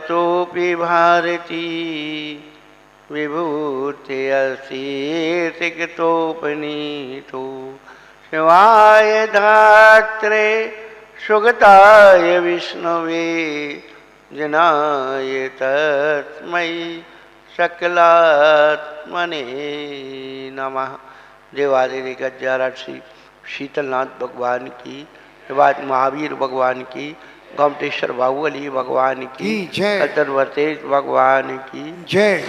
तोपि भारती विभूतिरसीतिकतोपनीतो शिवाय धात्रे सुगताय विष्णवे जनाय तस्मै सकलात्मने नमः। देवादिदेव गजानन श्री शीतलनाथ भगवान की, देवाद महावीर भगवान की, गोमटेश्वर बाहुबली भगवान की जय, कदरवतेश भगवान की जय।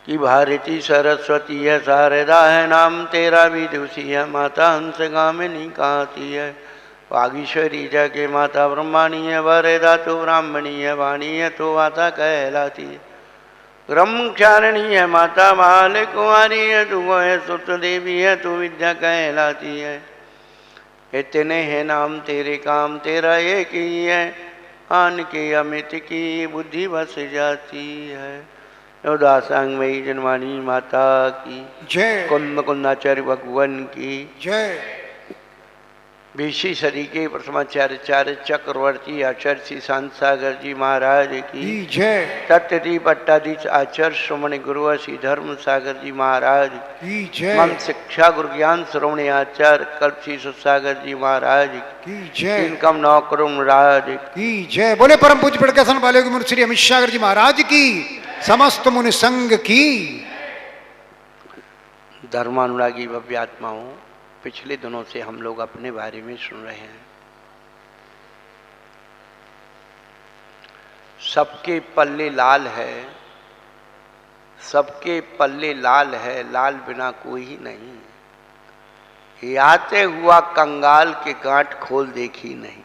कि भारती सरस्वती है शारदा है नाम तेरा विदुषी है, माता हंस गामिनी कहती है, वागीश्वरी जगे माता ब्रह्मणी है, वरदा तो ब्राह्मणी है, वाणी है तो माता कहलाती है, ब्रह्मचारिणी है माता बाल कुमारी है, तू है सुत देवी है, तू विद्या कहलाती है। इतने हैं नाम तेरे काम तेरा एक ही है, आन के अमित की बुद्धि बस जाती है। दासांग मई जनवानी माता की जय, कुंद कुंदाचार्य भगवान की जय। बीसी सदी के प्रथमाचार्य चक्रवर्ती आचार्य श्री शांत सागर जी महाराज की जय, सत्यति पट्टाधीश आचार्य श्रोमणी गुरु श्री धर्म सागर जी महाराज की जय, मम शिक्षा गुरु ज्ञान श्रोमणी आचार्य कल्प श्री सागर जी महाराज की जय, इनकम नौकरुम राज की जय। बोले परम पूज्य प्रकाशन वाले मुनि श्री अमित सागर जी महाराज की, समस्त मुनि संघ की। धर्मानुरागी भव्य आत्माओं, पिछले दिनों से हम लोग अपने बारे में सुन रहे हैं। सबके पल्ले लाल है, सबके पल्ले लाल है, लाल बिना कोई ही नहीं। आते हुआ कंगाल के गांठ खोल देखी नहीं।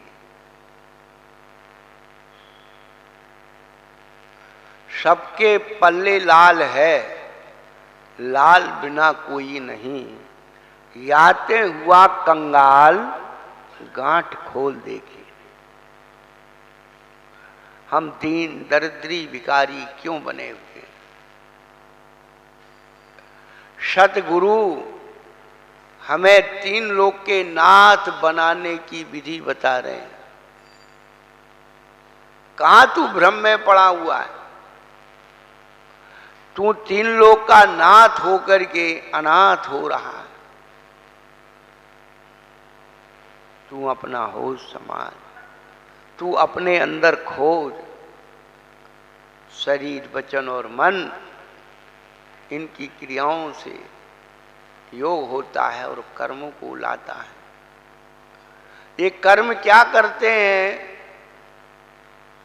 सबके पल्ले लाल है, लाल बिना कोई नहीं। याते हुआ कंगाल गांठ खोल देखे। हम दीन दरिद्री भिखारी क्यों बने हुए? सतगुरु हमें तीन लोक के नाथ बनाने की विधि बता रहे हैं। कहां तू भ्रम में पड़ा हुआ है? तू तीन लोक का नाथ होकर के अनाथ हो रहा है। तू अपना होश संभाल, तू अपने अंदर खोज। शरीर वचन और मन इनकी क्रियाओं से योग होता है और कर्मों को लाता है। ये कर्म क्या करते हैं?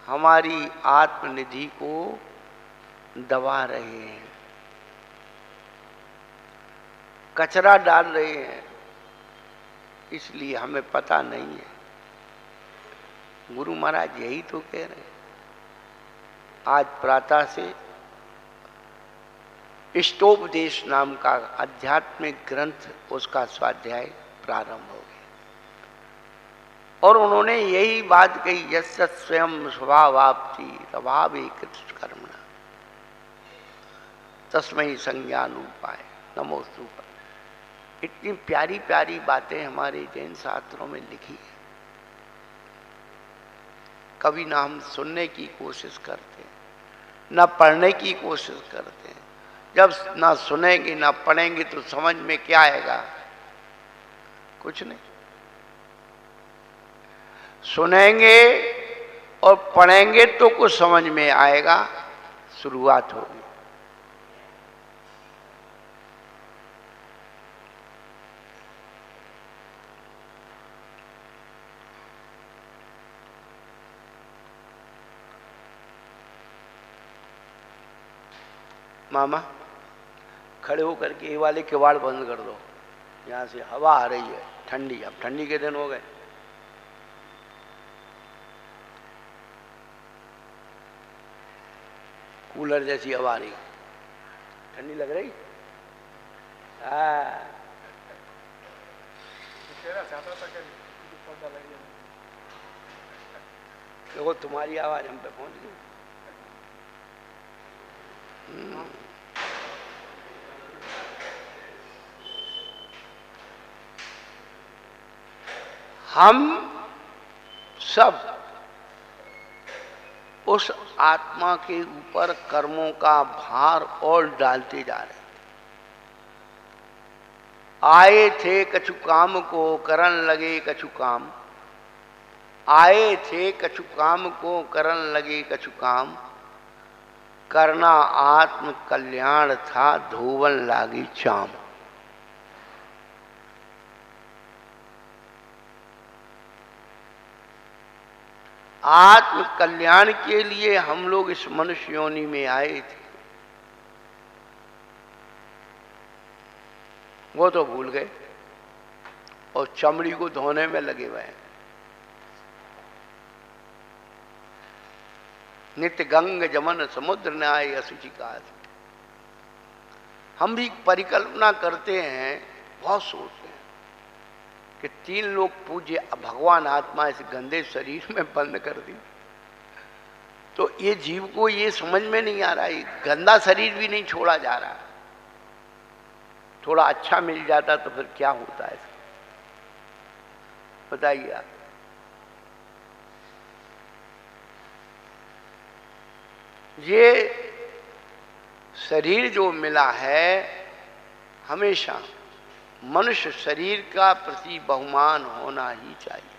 हमारी आत्मनिधि को दबा रहे हैं, कचरा डाल रहे हैं, इसलिए हमें पता नहीं है। गुरु महाराज यही तो कह रहे हैं। आज प्रातः से इष्टोपदेश नाम का आध्यात्मिक ग्रंथ, उसका स्वाध्याय प्रारंभ हो गया और उन्होंने यही बात कही, यस्य स्वयं स्वभावाप्ति तभावे कृष्ण कर्मणा तस्मै संज्ञानुपाय नमोस्तु। इतनी प्यारी प्यारी बातें हमारे जैन शास्त्रों में लिखी है। कभी ना हम सुनने की कोशिश करते हैं, ना पढ़ने की कोशिश करते हैं। जब ना सुनेंगे ना पढ़ेंगे तो समझ में क्या आएगा? कुछ नहीं। सुनेंगे और पढ़ेंगे तो कुछ समझ में आएगा, शुरुआत होगी। मामा खड़े होकर के ये वाले किवाड़ बंद कर दो, यहाँ से हवा आ रही है ठंडी। अब ठंडी के दिन हो गए। कूलर जैसी हवा आ रही, ठंडी लग रही। देखो तुम्हारी आवाज हम पे पहुंच गई। हम सब उस आत्मा के ऊपर कर्मों का भार और डालते जा रहे। आए थे कछु काम को करन लगे कछु काम, आए थे कछु काम को करन लगे कछु काम, करना आत्म कल्याण था धोवन लागी चाम। आत्म कल्याण के लिए हम लोग इस मनुष्य योनि में आए थे, वो तो भूल गए और चमड़ी को धोने में लगे हुए हैं। नित्य गंग जमन समुद्र न आए असुचि का। हम भी परिकल्पना करते हैं, बहुत सोचते हैं कि 3 लोग पूज्य भगवान आत्मा इस गंदे शरीर में बंद कर दी, तो ये जीव को ये समझ में नहीं आ रहा है, गंदा शरीर भी नहीं छोड़ा जा रहा। थोड़ा अच्छा मिल जाता तो फिर क्या होता है, बताइए आप। ये शरीर जो मिला है, हमेशा मनुष्य शरीर का प्रति बहुमान होना ही चाहिए,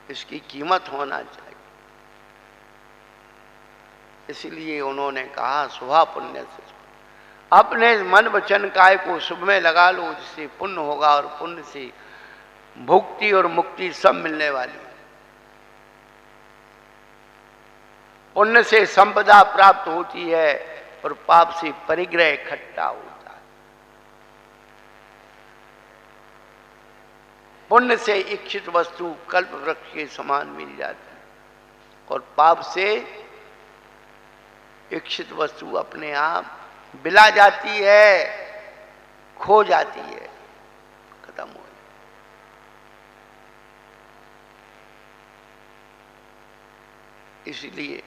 इसकी कीमत होना चाहिए। इसलिए उन्होंने कहा सुहा पुण्य से, अपने मन वचन काय को शुभ में लगा लो, जिससे पुण्य होगा और पुण्य से भुक्ति और मुक्ति सब मिलने वाली। पुण्य से संपदा प्राप्त होती है और पाप से परिग्रह इकट्ठा होता है। पुण्य से इच्छित वस्तु कल्प वृक्ष के समान मिल जाती है और पाप से इच्छित वस्तु अपने आप बिला जाती है, खो जाती है, खत्म हो जाती। इसलिए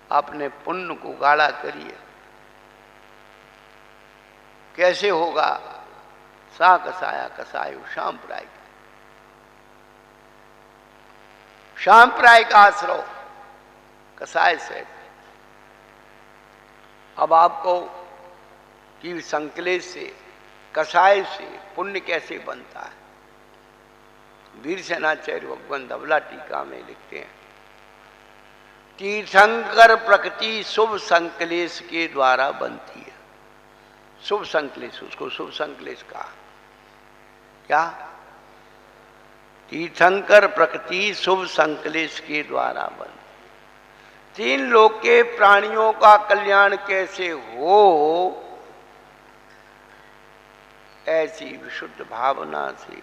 अपने पुण्य को गाढ़ा करिए। कैसे होगा? सा कसाया कसायु शाम प्राय, शाम प्राय का आश्रय कसाय से। अब आपको कि संकलेश से, कसाय से पुण्य कैसे बनता है, वीर सेनाचार्य भगवान धवला टीका में लिखते हैं, तीर्थंकर प्रकृति शुभ संकलेश के द्वारा बनती है। शुभ संकलेश, उसको शुभ संकलेश कहा। क्या? तीर्थंकर प्रकृति शुभ संकलेश के द्वारा बनती। 3 लोक के प्राणियों का कल्याण कैसे हो, ऐसी विशुद्ध भावना से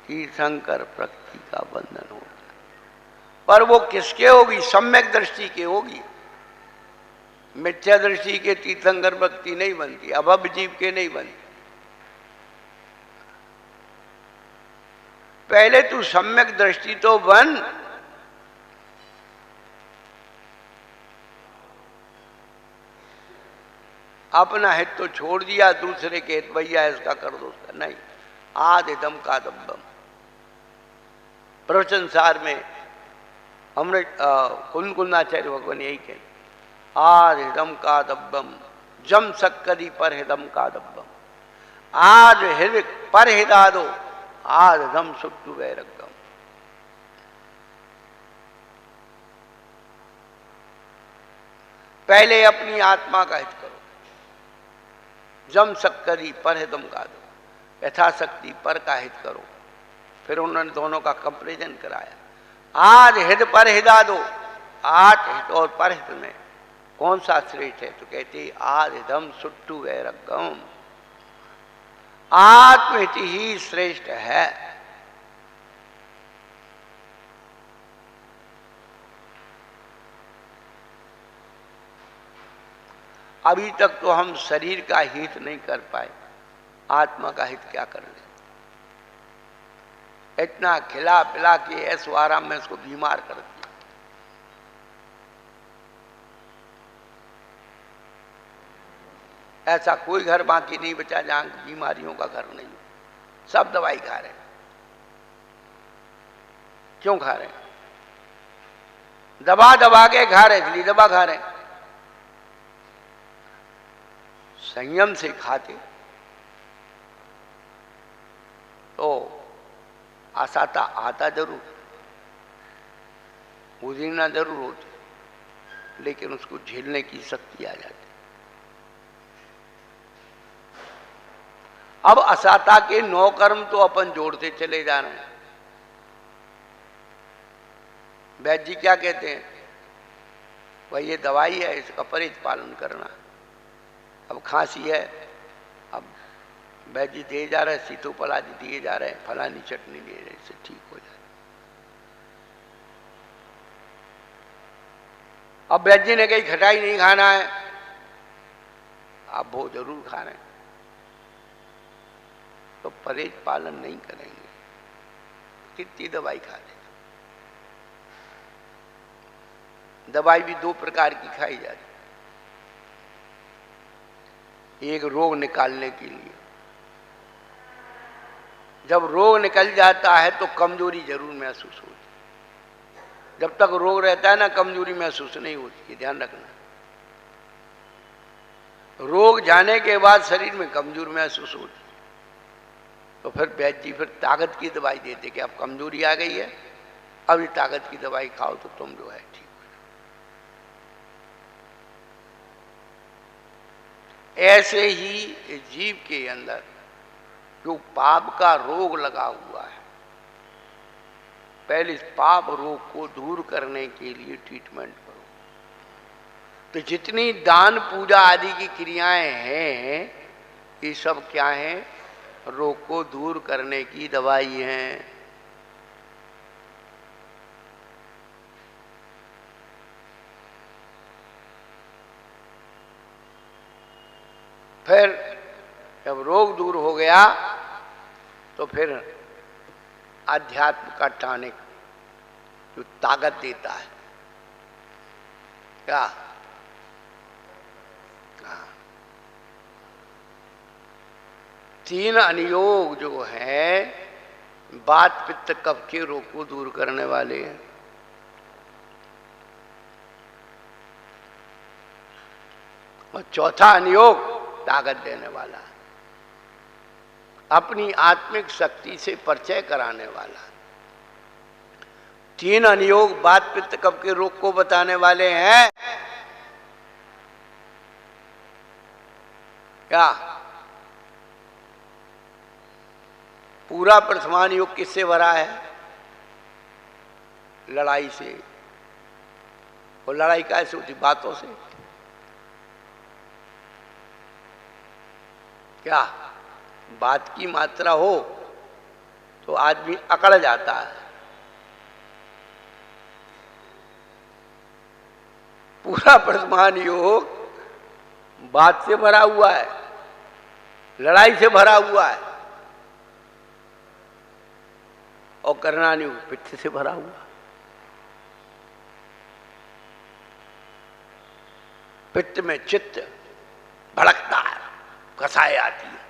तीर्थंकर प्रकृति का बंधन होता है। पर वो किसके होगी? सम्यक दृष्टि के होगी। मिथ्या दृष्टि के तीर्थंकर भक्ति नहीं बनती, अभव जीव के नहीं बनती। पहले तू सम्यक दृष्टि तो बन। अपना हित तो छोड़ दिया, दूसरे के हित भैया इसका कर दो, उसका नहीं। आदिदम का दब्बम प्रवचन सार में हमने कुंदकुंदाचार्य भगवान यही कहे, आदिदम का दब्बम जम सक्करी पर हिदम का दब्बम, आज हृदय पर हिदा दो, आदिदम सुट्टू वैरगम। पहले अपनी आत्मा का हित करो, जम सक्करी पर हिदम का दो, यथाशक्ति पर का हित करो। फिर उन्होंने दोनों का कंपेरिजन कराया। आज हित पर हिदा दो, आज हित और पर हित में कौन सा श्रेष्ठ है? तो कहते आज हिदम सुट्टू वैरगम, आत्महित ही श्रेष्ठ है। अभी तक तो हम शरीर का हित नहीं कर पाए, आत्मा का हित क्या कर ले? इतना खिला पिला के ऐसो आराम में उसको बीमार कर दिया। ऐसा कोई घर बाकी नहीं बचा जहां बीमारियों का घर नहीं, सब दवाई खा रहे हैं। क्यों खा रहे हैं? दबा दबा के खा रहे, इसलिए दबा खा रहे। संयम से खाते तो आसाता आता जरूर, उजीना जरूर होती, लेकिन उसको झेलने की शक्ति आ जाती। अब असाता के 9 कर्म तो अपन जोड़ते चले जा रहे हैं। वैद्य जी क्या कहते हैं? भाई ये दवाई है, इसका परहेज पालन करना। अब खांसी है, अब वैद्य जी दिए जा रहे हैं, सीतोफल आदि दिए जा रहे हैं, फलानी चटनी दिए रहे, इससे ठीक हो जाए। अब वैद्य जी ने कही खटाई नहीं खाना है, आप वो जरूर खा रहे हैं, तो परहेज पालन नहीं करेंगे, कितनी दवाई खा लें। दवाई भी 2 प्रकार की खाई जाती, एक रोग निकालने के लिए। जब रोग निकल जाता है तो कमजोरी जरूर महसूस होती, जब तक रोग रहता है ना कमजोरी महसूस नहीं होती, ये ध्यान रखना। रोग जाने के बाद शरीर में कमजोरी महसूस होती, तो फिर वैद्य जी फिर ताकत की दवाई देते कि अब कमजोरी आ गई है, अब ये ताकत की दवाई खाओ तो तुम जो है ठीक। ऐसे ही जीव के अंदर जो पाप का रोग लगा हुआ है, पहले इस पाप रोग को दूर करने के लिए ट्रीटमेंट करो। तो जितनी दान पूजा आदि की क्रियाएं हैं, ये सब क्या हैं? रोग को दूर करने की दवाई हैं। फिर जब रोग दूर हो गया तो फिर अध्यात्म का टॉनिक जो ताकत देता है, क्या? हाँ। 3 अनुयोग जो है वात पित्त कफ के रोग को दूर करने वाले हैं। और चौथा अनुयोग ताकत देने वाला, अपनी आत्मिक शक्ति से परिचय कराने वाला। 3 अनुयोग वात पित्त कफ के रोग को बताने वाले हैं। क्या? पूरा प्रथमान योग किससे भरा है? लड़ाई से। और लड़ाई कैसे होती? बातों से। क्या? बात की मात्रा हो तो आदमी अकड़ जाता है। पूरा प्रथमान योग बात से भरा हुआ है, लड़ाई से भरा हुआ है, और करना नहीं, पित्त से भरा हुआ। पित्त में चित्त भड़कता है, कसाई आती है।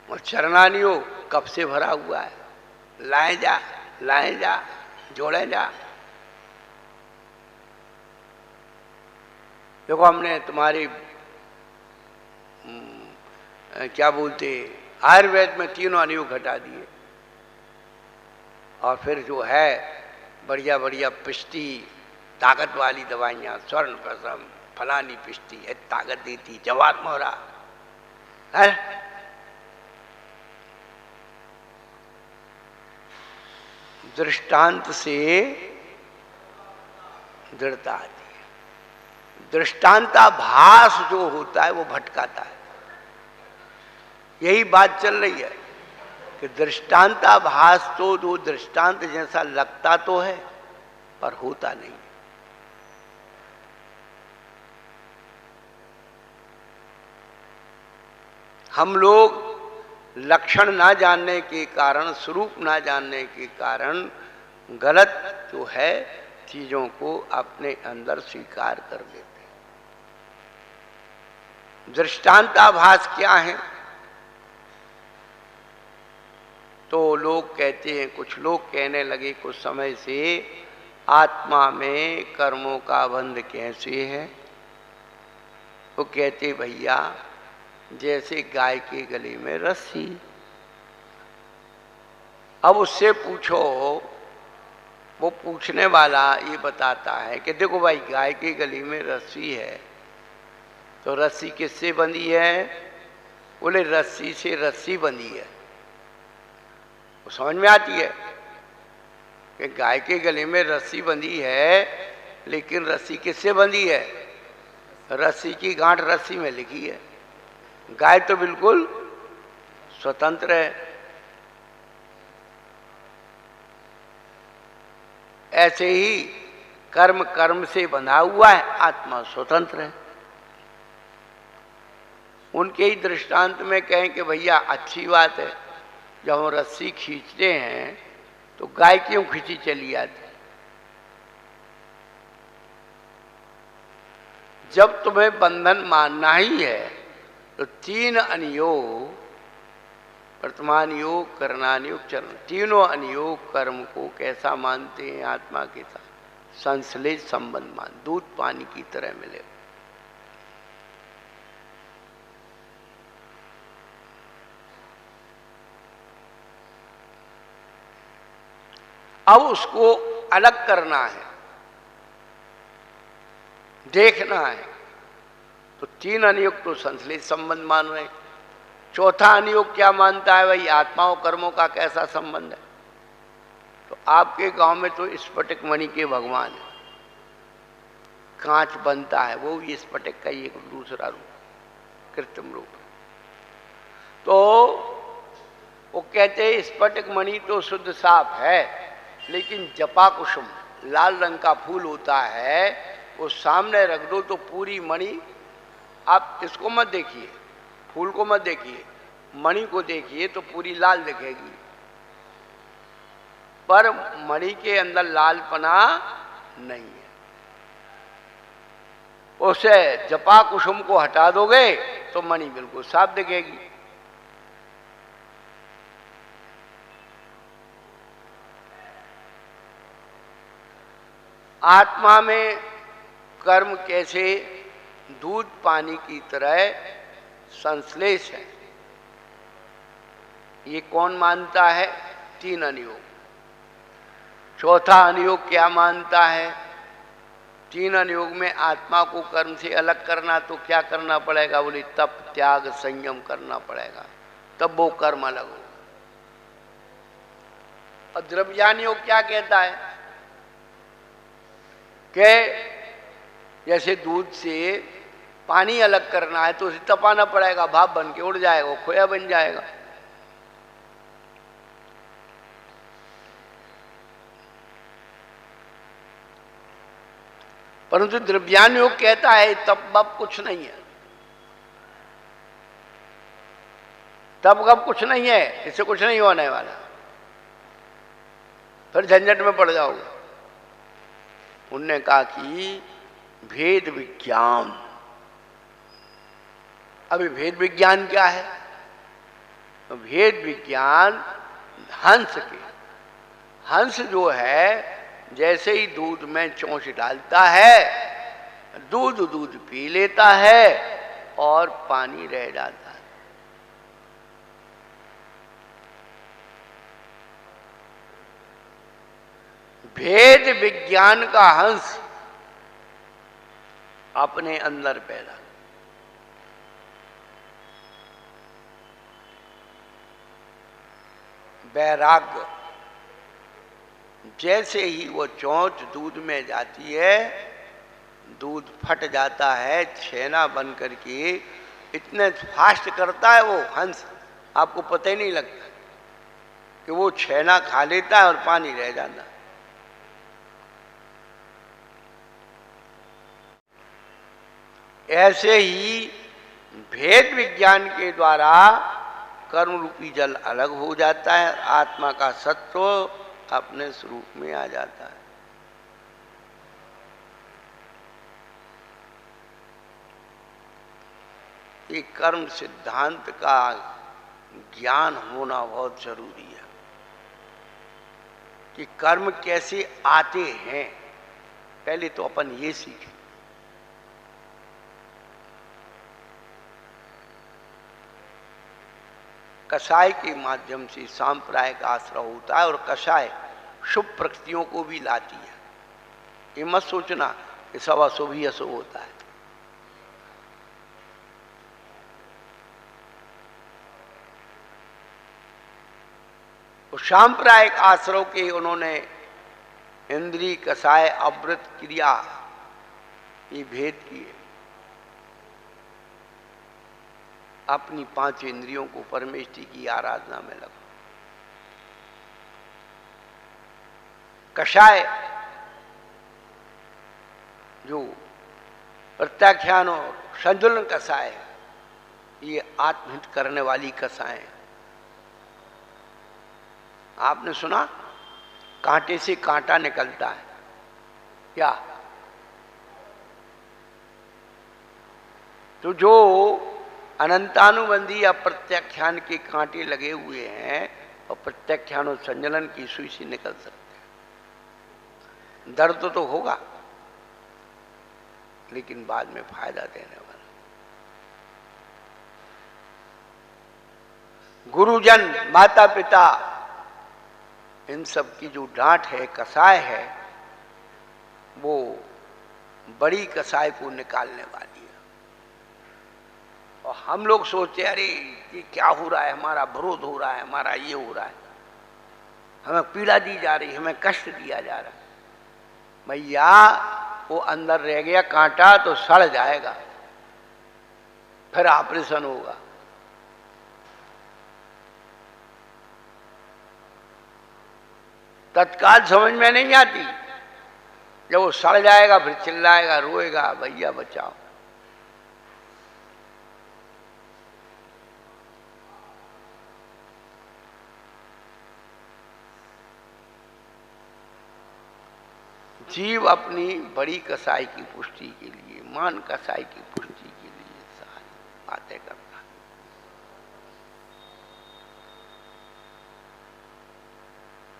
और चरणानियों कब से भरा हुआ है, लाए जा जोड़े जा। देखो हमने तुम्हारी क्या बोलते आयुर्वेद में 3 अनुयोग घटा दिए, और फिर जो है बढ़िया बढ़िया पिष्टी ताकत वाली दवाइयाँ, स्वर्ण कसम फलानी पिष्टी है, ताकत देती, जवाब मोहरा है। दृष्टांत से दृढ़ता आती है। दृष्टांताभास जो होता है वो भटकाता है। यही बात चल रही है कि दृष्टांताभास तो जो दृष्टांत जैसा लगता तो है पर होता नहीं। हम लोग लक्षण ना जानने के कारण, स्वरूप ना जानने के कारण गलत जो है चीजों को अपने अंदर स्वीकार कर लेते हैं। दृष्टांताभास क्या है? तो लोग कहते हैं, कुछ लोग कहने लगे कुछ समय से, आत्मा में कर्मों का बंध कैसे है? वो कहते भैया जैसे गाय के गले में रस्सी। अब उससे पूछो, वो पूछने वाला ये बताता है कि देखो भाई, गाय के गले में रस्सी है तो रस्सी किससे बंधी है? बोले रस्सी से रस्सी बंधी है। वो समझ में आती है कि गाय के गले में रस्सी बंधी है, लेकिन रस्सी किससे बंधी है? रस्सी की गांठ रस्सी में लिखी है। गाय तो बिल्कुल स्वतंत्र है। ऐसे ही कर्म कर्म से बंधा हुआ है, आत्मा स्वतंत्र है। उनके ही दृष्टांत में कहें कि भैया अच्छी बात है, जब हम रस्सी खींचते हैं तो गाय क्यों खींची चली आती? जब तुम्हें बंधन मानना ही है तो तीन अनियोग, वर्तमान योग, करणानुयोग, चरण, तीनों अनियोग कर्म को कैसा मानते हैं? आत्मा के साथ संश्लेष संबंध मान, दूध पानी की तरह मिले। अब उसको अलग करना है, देखना है, तो तीन अनियोग तो संश्लेष संबंध मान रहे। चौथा अनियोग क्या मानता है? भाई आत्मा और कर्मों का कैसा संबंध है? तो आपके गांव में तो स्फटिक मणि के भगवान है, कांच बनता है, वो भी स्फटिक का एक दूसरा रूप, कृत्रिम रूप। तो वो कहते हैं स्फटिक मणि तो शुद्ध साफ है, लेकिन जपा कुसुम लाल रंग का फूल होता है, वो सामने रख दो तो पूरी मणि, आप इसको मत देखिए, फूल को मत देखिए, मणि को देखिए तो पूरी लाल दिखेगी, पर मणि के अंदर लालपना नहीं है। उसे जपा कुसुम को हटा दोगे तो मणि बिल्कुल साफ दिखेगी। आत्मा में कर्म कैसे दूध पानी की तरह संश्लेष है, ये कौन मानता है? तीन अनियोग। चौथा अनियोग क्या मानता है? तीन अनियोग में आत्मा को कर्म से अलग करना, तो क्या करना पड़ेगा? बोले तप, त्याग, संयम करना पड़ेगा, तब वो कर्म अलग हो। और द्रव्यान योग क्या कहता है कि जैसे दूध से पानी अलग करना है तो उसे तपाना पड़ेगा, भाप बन के उड़ जाएगा, खोया बन जाएगा। परंतु द्रव्यान योग कहता है तब बब कुछ नहीं है, तब गब कुछ नहीं है, इससे कुछ नहीं होने वाला, फिर झंझट में पड़ जाओगे। उनने कहा कि भेद विज्ञान। अभी भेद विज्ञान क्या है? तो भेद विज्ञान हंस के, हंस जो है जैसे ही दूध में चोंच डालता है, दूध दूध पी लेता है और पानी रह जाता है। भेद विज्ञान का हंस अपने अंदर पैदा, वैराग्य, जैसे ही वो चोंच दूध में जाती है, दूध फट जाता है, छेना बन करके इतने फास्ट करता है वो हंस, आपको पता ही नहीं लगता कि वो छेना खा लेता है और पानी रह जाता है। ऐसे ही भेद विज्ञान के द्वारा कर्म रूपी जल अलग हो जाता है, आत्मा का सत्व अपने स्वरूप में आ जाता है। ये कर्म सिद्धांत का ज्ञान होना बहुत जरूरी है। कि कर्म कैसे आते हैं, पहले तो अपन ये सीखें। कषाय के माध्यम से सांप्रदायिक आश्रय होता है, और कषाय शुभ प्रकृतियों को भी लाती है। ये मत सोचना कि सब अशुभ ही अशुभ होता है। तो सांप्रदायिक आश्रय के उन्होंने इंद्रिय, कषाय, अवृत, क्रिया ये भेद किए। अपनी 5 इंद्रियों को परमेष्टि की आराधना में लगाओ। कषाय जो प्रत्याख्यान और संतुलन कषाय, ये आत्महित करने वाली कषाय। आपने सुना कांटे से कांटा निकलता है क्या? तो जो अनंतानुबंधी या प्रत्याख्यान के कांटे लगे हुए हैं और प्रत्याख्यान और संजलन की सुई से निकल सकते हैं। दर्द तो होगा, लेकिन बाद में फायदा देने वाला। गुरुजन, माता पिता, इन सब की जो डांट है, कषाय है, वो बड़ी कषाय को निकालने वाली है। और हम लोग सोचते अरे ये क्या हो रहा है, हमारा विरोध हो रहा है, हमारा ये हो रहा है, हमें पीड़ा दी जा रही है, हमें कष्ट दिया जा रहा है। भैया वो अंदर रह गया कांटा तो सड़ जाएगा, फिर ऑपरेशन होगा। तत्काल समझ में नहीं आती, जब वो सड़ जाएगा फिर चिल्लाएगा, रोएगा, भैया बचाओ। जीव अपनी बड़ी कसाई की पुष्टि के लिए, मान कसाई की पुष्टि के लिए सारी बातें करता है।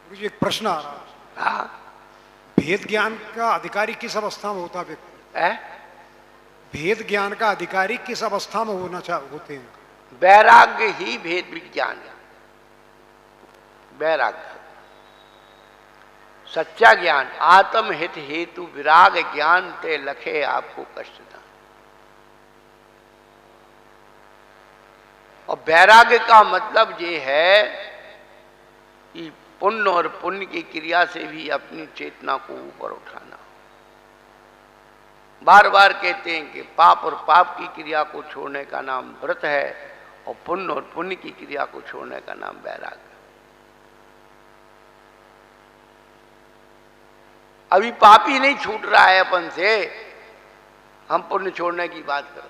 गुरु जी, एक प्रश्न आ रहा है। हाँ, भेद ज्ञान का अधिकारी किस अवस्था में होता है व्यक्ति? है? भेद ज्ञान का अधिकारी किस अवस्था में होते हैं? वैराग्य ही भेद विज्ञान है। वैराग्य, सच्चा ज्ञान, आत्महित हेतु विराग ज्ञान ते लखे आपको कष्ट था। और वैराग्य का मतलब ये है कि पुण्य और पुण्य की क्रिया से भी अपनी चेतना को ऊपर उठाना। बार बार कहते हैं कि पाप और पाप की क्रिया को छोड़ने का नाम व्रत है, और पुण्य और पुण्य की क्रिया को छोड़ने का नाम वैराग्य। अभी पाप ही नहीं छूट रहा है अपन से, हम पुण्य छोड़ने की बात करें।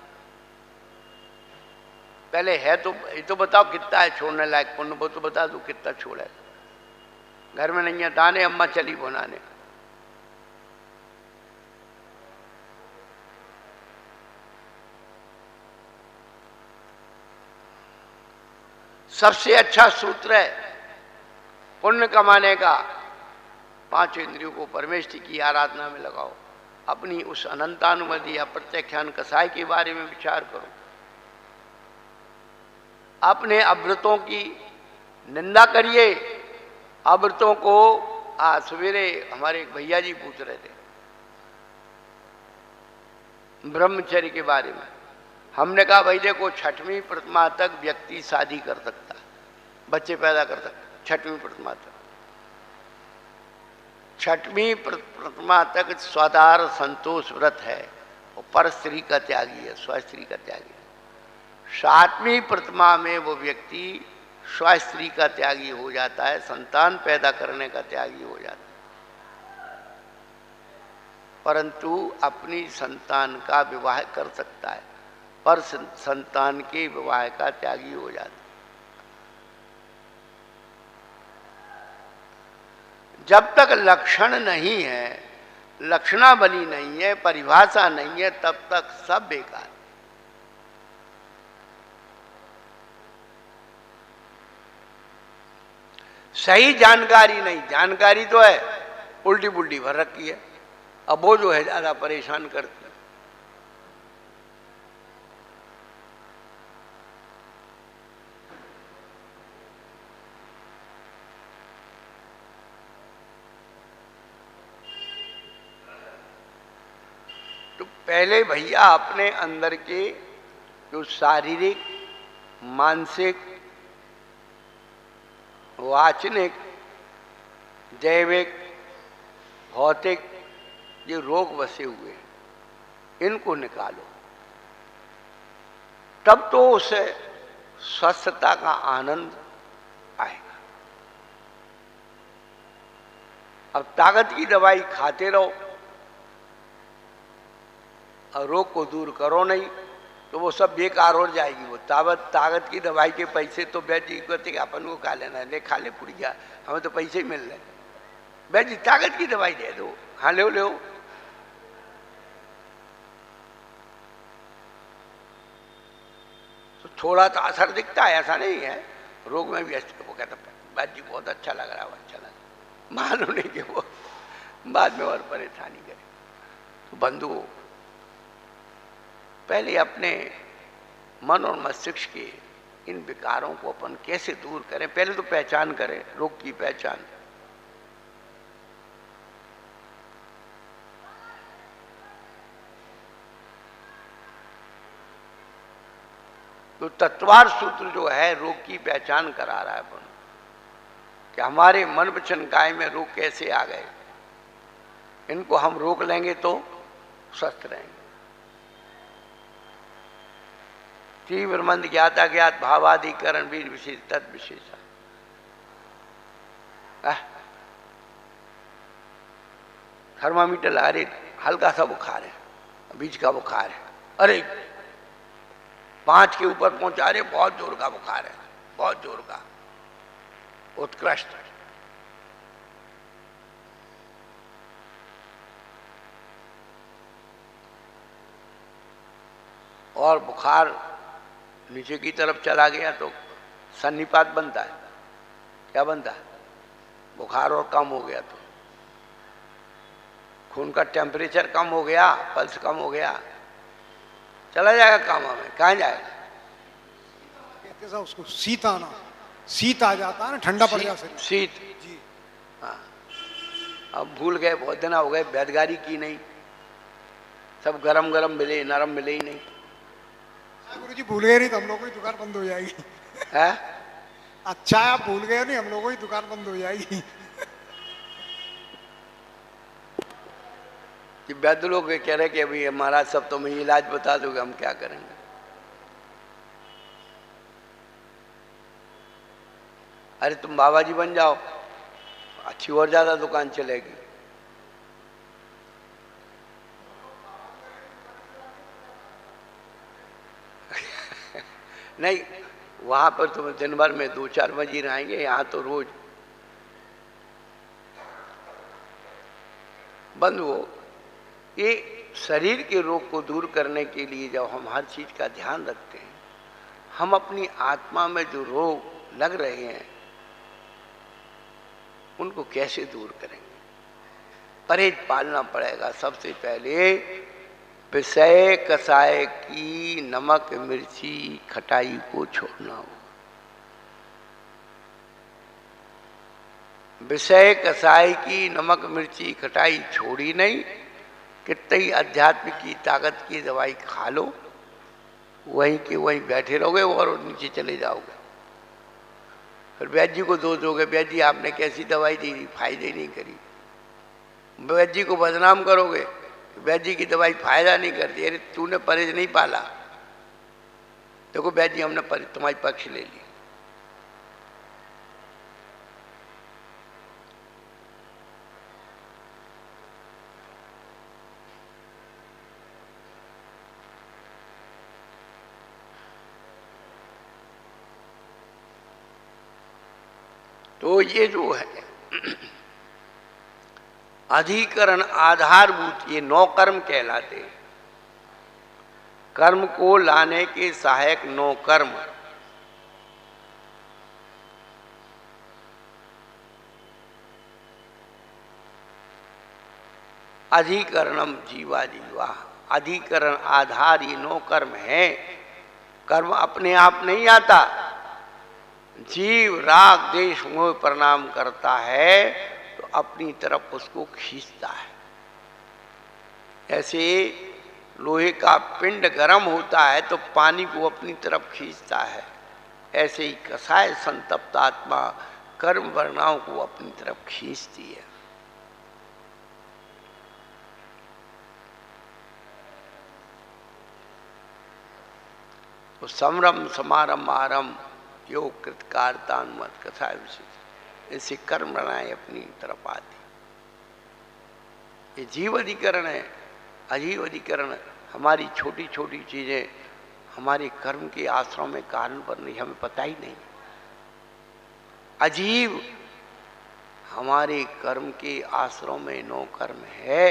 पहले है तो ये तो बताओ कितना है छोड़ने लायक पुण्य, वो तो बता दो कितना छोड़ा। घर में नहीं है दाने, अम्मा चली बनाने। सबसे अच्छा सूत्र है पुण्य कमाने का, 5 इंद्रियों को परमेष्टि की आराधना में लगाओ। अपनी उस अनंतानुमति या प्रत्याख्यान कसाय के बारे में विचार करो। अपने अव्रतों की निंदा करिए। अव्रतों को आज सवेरे हमारे एक भैया जी पूछ रहे थे ब्रह्मचर्य के बारे में। हमने कहा भाई देखो, 6वीं प्रतिमा तक व्यक्ति शादी कर सकता है, बच्चे पैदा कर सकता है। 6वीं प्रतिमा तक, 6वीं प्रतिमा तक स्वाधार संतोष व्रत है, और पर स्त्री का त्यागी है, स्वस्त्री का त्यागी है। 7वीं प्रतिमा में वो व्यक्ति स्वस्त्री का त्यागी हो जाता है, संतान पैदा करने का त्यागी हो जाता है, परंतु अपनी संतान का विवाह कर सकता है, पर संतान के विवाह का त्यागी हो जाता है। जब तक लक्षण नहीं है, लक्षणावली नहीं है, परिभाषा नहीं है, तब तक सब बेकार। सही जानकारी नहीं, जानकारी तो है, उल्टी पुल्टी भर रखी है। अब वो जो है ज्यादा परेशान करती है। तो पहले भैया अपने अंदर के जो शारीरिक, मानसिक, वाचनिक, जैविक, भौतिक ये रोग बसे हुए हैं, इनको निकालो, तब तो उसे स्वस्थता का आनंद आएगा। अब ताकत की दवाई खाते रहो और रोग को दूर करो नहीं, तो वो सब बेकार हो जाएगी। वो ताकत की दवाई के पैसे तो वैद्य जी कहते कि अपन को खा लेना, ले खा ले पुड़िया, हमें तो पैसे ही मिल रहे। वैद्य जी ताकत की दवाई दे दो, हाँ ले लो। तो थोड़ा तो असर दिखता है, ऐसा नहीं है। रोग में भी वो कहता वैद्य जी बहुत अच्छा लग रहा है, अच्छा लगा, मालूम नहीं कि वो बाद में और परेशानी करे। तो बंधुओं, पहले अपने मन और मस्तिष्क के इन विकारों को अपन कैसे दूर करें, पहले तो पहचान करें, रोग की पहचान। तो तत्वार सूत्र जो है रोग की पहचान करा रहा है अपन, कि हमारे मन वचन काया में रोग कैसे आ गए, इनको हम रोक लेंगे तो स्वस्थ रहेंगे। तीव्र मंद ज्ञाता ज्ञात भावाधिकरण वीर विशेष तद विशेषा। थर्मामीटर लगा रहे, हल्का सा बुखार है, बीच का बुखार है, अरे 5 के ऊपर पहुंचा रहे, बहुत जोर का बुखार है, बहुत जोर का, उत्कृष्ट। और बुखार नीचे की तरफ चला गया तो सन्निपात बनता है। क्या बनता है? बुखार और कम हो गया तो खून का टेम्परेचर कम हो गया, पल्स कम हो गया, चला जाएगा कामा में। कहाँ जाएगा? कहते हैं उसको शीत आना, शीत आ जाता है ना, ठंडा पड़ जाता है। शीत जी हाँ। अब भूल गए, बहुत दिन हो गए, बैदगारी की नहीं, सब गरम गरम मिले, नरम मिले ही नहीं। गुरु जी भूल गए नहीं तो हम लोगों की दुकान बंद हो जाएगी। है? अच्छा आप भूल गए नहीं, हम लोगों की दुकान बंद हो जाएगी। कि वैद्य लोग कह रहे कि अभी महाराज सब तुम्हें इलाज बता दोगे, हम क्या करेंगे। अरे तुम बाबा जी बन जाओ, अच्छी और ज्यादा दुकान चलेगी। नहीं, वहां पर तुम दिन भर में 2-4 मजीर आएंगे, यहां तो रोज। बंधुओं, ये शरीर के रोग को दूर करने के लिए जब हम हर चीज का ध्यान रखते हैं, हम अपनी आत्मा में जो रोग लग रहे हैं उनको कैसे दूर करेंगे? परहेज पालना पड़ेगा। सबसे पहले विषय कसाय की नमक मिर्ची खटाई को छोड़ना होगा। विषय कसाय की नमक मिर्ची खटाई छोड़ी नहीं, कितनी अध्यात्म की ताकत की दवाई खा लो, वहीं के वहीं बैठे रहोगे और नीचे चले जाओगे। फिर वैद्य जी को दोष दोगे, वैद्य जी आपने कैसी दवाई दी थी, फायदे नहीं करी। वैद्य जी को बदनाम करोगे, वैद्य जी की दवाई फायदा नहीं करती, अरे तूने परहेज नहीं पाला। देखो वैद्य जी हमने तुम्हारी पक्ष ले ली। तो ये जो है अधिकरण आधारभूत, ये 9 कर्म कहलाते हैं। कर्म को लाने के सहायक 9 कर्म। अधिकरणम जीवा जीवा, अधिकरण आधार ये 9 कर्म है। कर्म अपने आप नहीं आता, जीव राग देश मोह प्रणाम करता है तो अपनी तरफ उसको खींचता है। ऐसे लोहे का पिंड गर्म होता है तो पानी को अपनी तरफ खींचता है, ऐसे ही कसाय संतप्त आत्मा कर्म वर्णाओं को अपनी तरफ खींचती है। तो समरम समारम आरम योग कृतकारतान्मत कसाय विशेष, ऐसे कर्म वर्णाएं अपनी तरफ आती। ये जीव अधिकरण है। अजीव अधिकरण हमारी छोटी छोटी चीजें हमारे कर्म के आश्रम में कारण पर नहीं, हमें पता ही नहीं। अजीव हमारे कर्म के आश्रम में 9 कर्म है।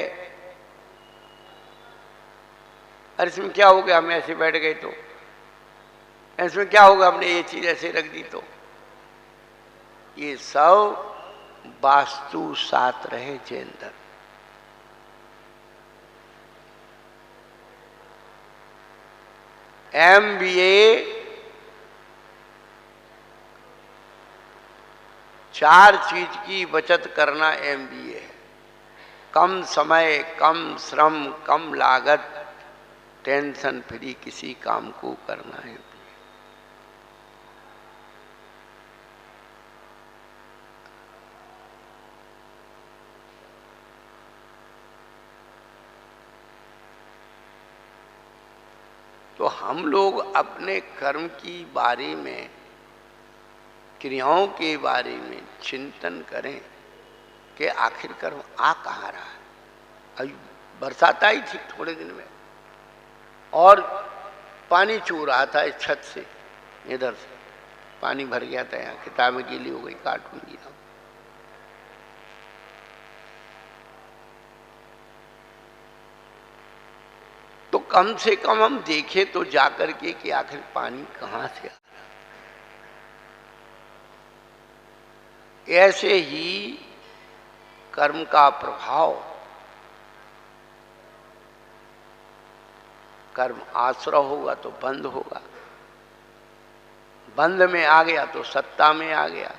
अरे इसमें क्या हो गया, हम ऐसे बैठ गए तो, इसमें क्या होगा हमने ये चीज ऐसे रख दी तो, ये सब वास्तु साथ रहे जैन धर्म। MBA 4 चीज की बचत करना MBA है। कम समय, कम श्रम, कम लागत, टेंशन फ्री किसी काम को करना है। तो हम लोग अपने कर्म की बारे में, क्रियाओं के बारे में चिंतन करें कि आखिर कर्म आ कहाँ रहा है। अभी बरसात आई थी थोड़े दिन में और पानी चू रहा था इस छत से, इधर से पानी भर गया था, यहाँ किताबें गीली हो गई, कार्टून गीला। तो कम से कम हम देखें तो जाकर के कि आखिर पानी कहां से आ रहा। ऐसे ही कर्म का प्रभाव, कर्म आश्रय होगा तो बंध होगा, बंध में आ गया तो सत्ता में आ गया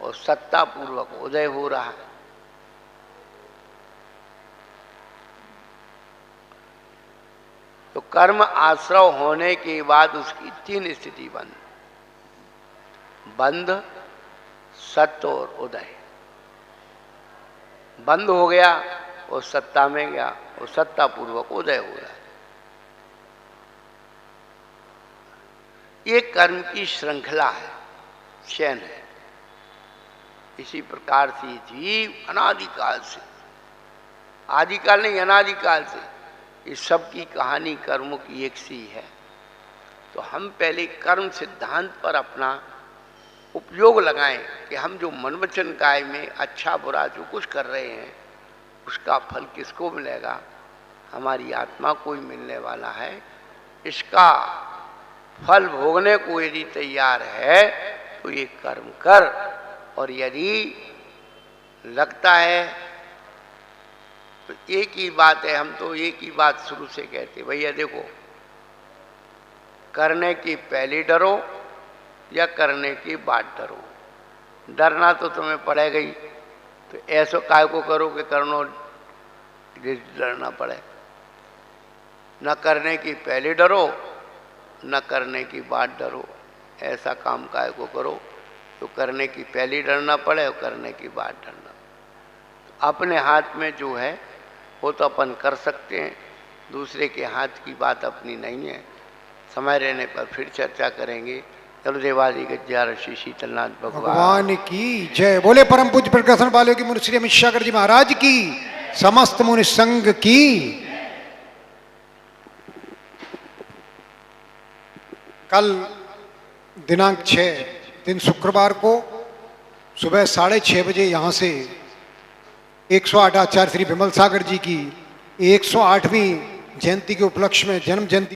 और सत्ता पूर्वक उदय हो रहा है। तो कर्म आश्रय होने के बाद उसकी 3 स्थिति बंद, बंध, सत्य और उदय। बंद हो गया और सत्ता में गया और सत्ता पूर्वक उदय हो रहा है। ये कर्म की श्रृंखला है, चैन है। इसी प्रकार से जीव अनादिकाल से, आदिकाल नहीं अनादिकाल से, इस सब की कहानी कर्मों की एक सी है। तो हम पहले कर्म सिद्धांत पर अपना उपयोग लगाएं कि हम जो मन वचन काया में अच्छा बुरा जो कुछ कर रहे हैं उसका फल किसको मिलेगा, हमारी आत्मा को ही मिलने वाला है। इसका फल भोगने को यदि तैयार है तो ये कर्म कर, और यदि लगता है तो एक ही बात है, हम तो एक ही बात शुरू से कहते, भैया देखो, करने की पहले डरो या करने की बाद डरो। डरना तो तुम्हें पड़ेगा ही, तो ऐसा काय को करो कि करनो डरना पड़े। न करने की पहले डरो न करने की बाद डरो, ऐसा काम काय को करो तो करने की पहले डरना पड़े और करने की बाद डरना। अपने हाथ में जो है वो तो अपन कर सकते हैं, दूसरे के हाथ की बात अपनी नहीं है। समय रहने पर फिर चर्चा करेंगे। चलो देवादी गज्जा ऋषि शीतलनाथ भगवान की जय। बोले परम पूज्य प्रकाशन वाले की मुनि श्री अमित सागर जी महाराज की, समस्त मुनि संघ की। कल दिनांक 6 दिन शुक्रवार को सुबह 6:30 बजे यहाँ से 108 आचार्य श्री विमल सागर जी की 108वीं जयंती के उपलक्ष्य में, जन्म जयंती